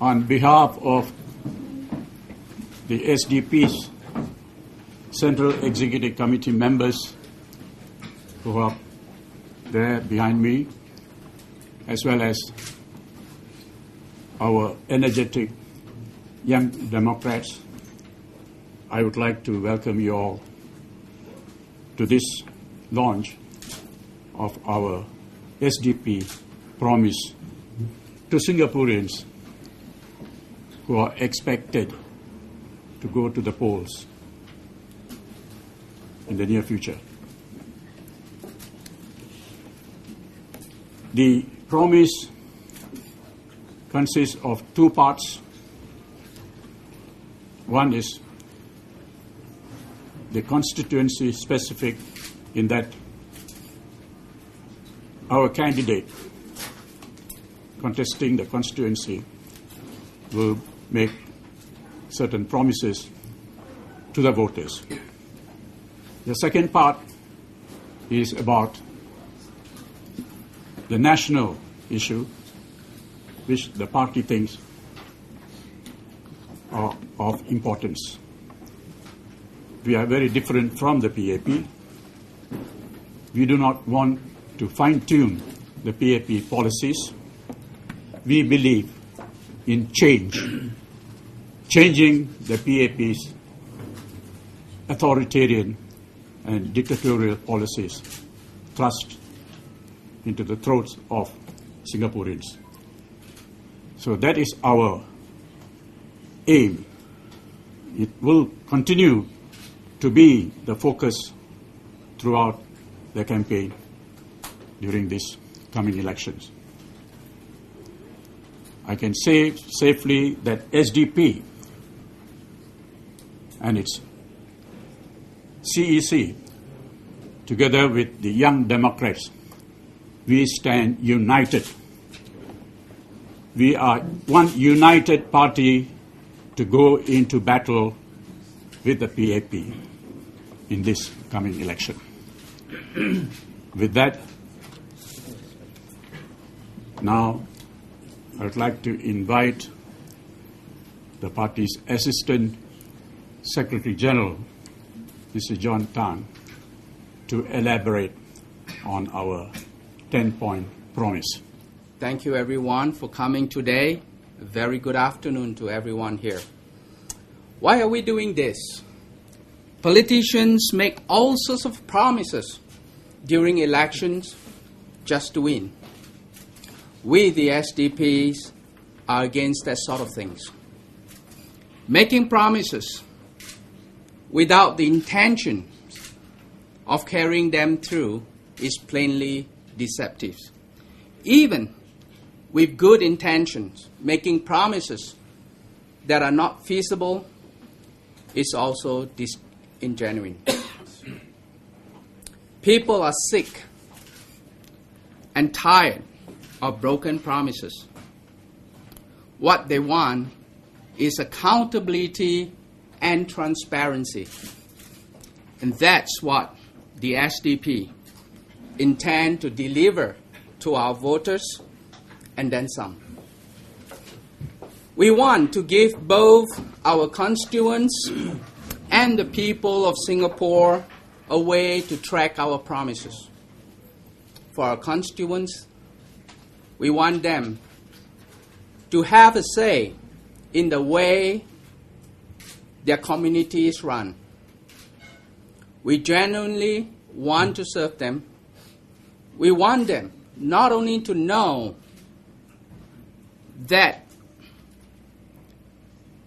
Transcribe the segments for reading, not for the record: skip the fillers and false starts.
On behalf of the SDP's Central Executive Committee members who are there behind me, as well as our energetic young Democrats, I would like to welcome you all to this launch of our SDP promise to Singaporeans who are expected to go to the polls in the near future. The promise consists of two parts. One is the constituency specific, in that our candidate contesting the constituency will make certain promises to the voters. The second part is about the national issue, which the party thinks are of importance. We are very different from the PAP. We do not want to fine-tune the PAP policies. We believe in changing the PAP's authoritarian and dictatorial policies thrust into the throats of Singaporeans. So that is our aim. It will continue to be the focus throughout the campaign during these coming elections. I can say safely that SDP and its CEC, together with the Young Democrats, we stand united. We are one united party to go into battle with the PAP in this coming election. With that, now I would like to invite the party's Assistant Secretary General, Mr. John Tan, to elaborate on our 10-point promise. Thank you, everyone, for coming today. A very good afternoon to everyone here. Why are we doing this? Politicians make all sorts of promises during elections just to win. We, the SDPs, are against that sort of things. Making promises without the intention of carrying them through is plainly deceptive. Even with good intentions, making promises that are not feasible is also disingenuous. People are sick and tired of broken promises. What they want is accountability and transparency. And that's what the SDP intend to deliver to our voters, and then some. We want to give both our constituents and the people of Singapore a way to track our promises. For our constituents, we want them to have a say in the way their communities run. We genuinely want to serve them. We want them not only to know that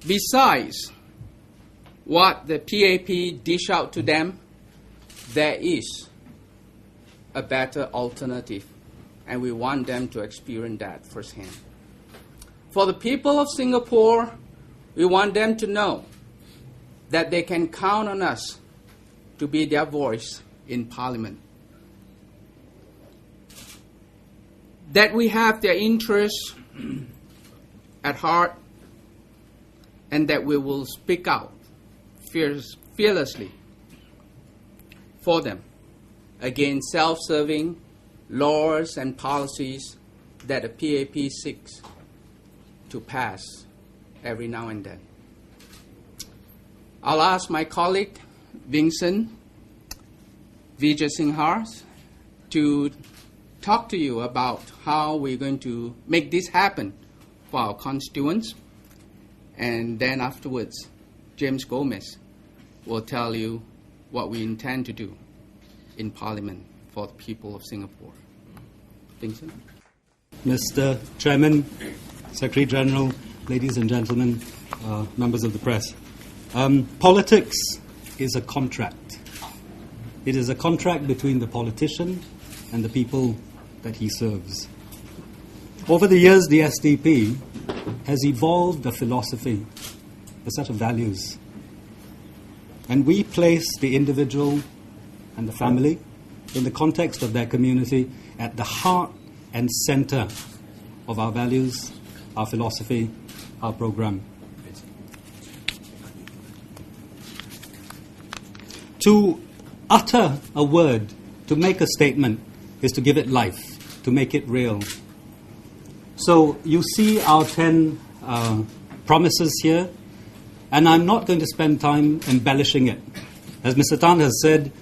besides what the PAP dish out to them, there is a better alternative, and we want them to experience that firsthand. For the people of Singapore, we want them to know that they can count on us to be their voice in Parliament. That we have their interests at heart, and that we will speak out fearlessly for them against self-serving laws and policies that the PAP seeks to pass every now and then. I'll ask my colleague, Vincent Vijay Singhar, to talk to you about how we're going to make this happen for our constituents. And then afterwards, James Gomez will tell you what we intend to do in Parliament for the people of Singapore. Vincent? Mr. Chairman, Secretary General, ladies and gentlemen, members of the press. Politics is a contract. It is a contract between the politician and the people that he serves. Over the years, the SDP has evolved a philosophy, a set of values. And we place the individual and the family in the context of their community at the heart and center of our values, our philosophy, our program. To utter a word, to make a statement, is to give it life, to make it real. So you see our 10 promises here, and I'm not going to spend time embellishing it. As Mr. Tan has said,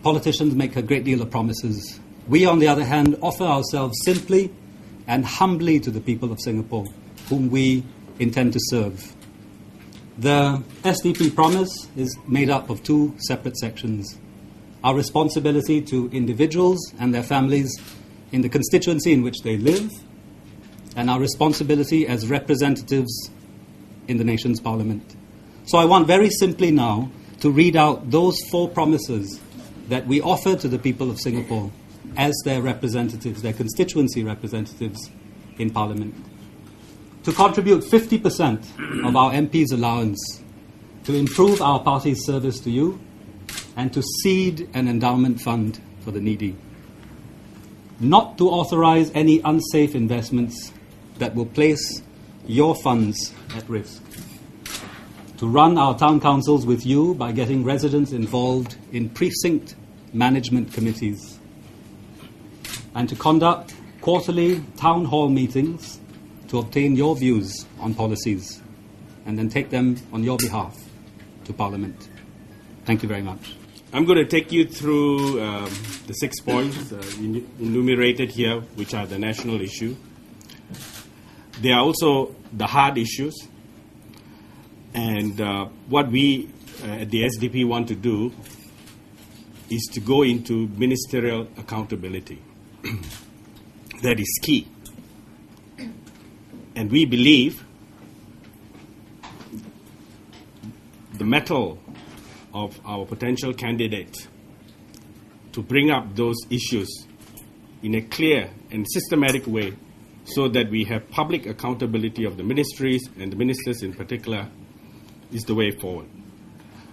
politicians make a great deal of promises. We, on the other hand, offer ourselves simply and humbly to the people of Singapore, whom we intend to serve. The SDP promise is made up of 2 separate sections. Our responsibility to individuals and their families in the constituency in which they live, and our responsibility as representatives in the nation's parliament. So I want very simply now to read out those 4 promises that we offer to the people of Singapore as their representatives, their constituency representatives in Parliament. To contribute 50% of our MP's allowance to improve our party's service to you and to seed an endowment fund for the needy. Not to authorize any unsafe investments that will place your funds at risk. To run our town councils with you by getting residents involved in precinct management committees. And to conduct quarterly town hall meetings to obtain your views on policies and then take them on your behalf to Parliament. Thank you very much. I'm going to take you through the 6 points enumerated here, which are the national issue. They are also the hard issues. And what we at the SDP want to do is to go into ministerial accountability. That is key. And we believe the mettle of our potential candidate to bring up those issues in a clear and systematic way so that we have public accountability of the ministries and the ministers in particular is the way forward.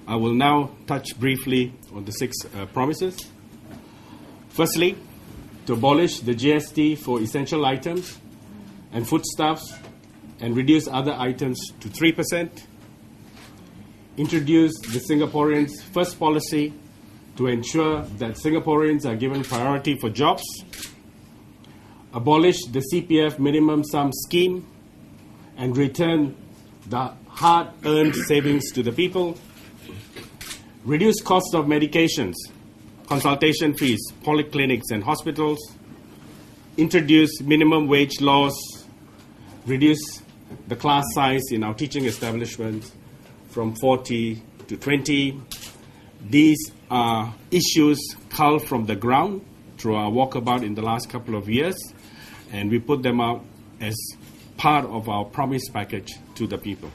I will now touch briefly on the 6 promises. Firstly, to abolish the GST for essential items and foodstuffs and reduce other items to 3%. Introduce the Singaporeans First policy to ensure that Singaporeans are given priority for jobs. Abolish the CPF minimum sum scheme and return the hard-earned savings to the people. Reduce cost of medications, consultation fees, polyclinics and hospitals. Introduce minimum wage laws. Reduce the class size in our teaching establishments from 40 to 20. These are issues culled from the ground through our walkabout in the last couple of years, and we put them out as part of our promise package to the people.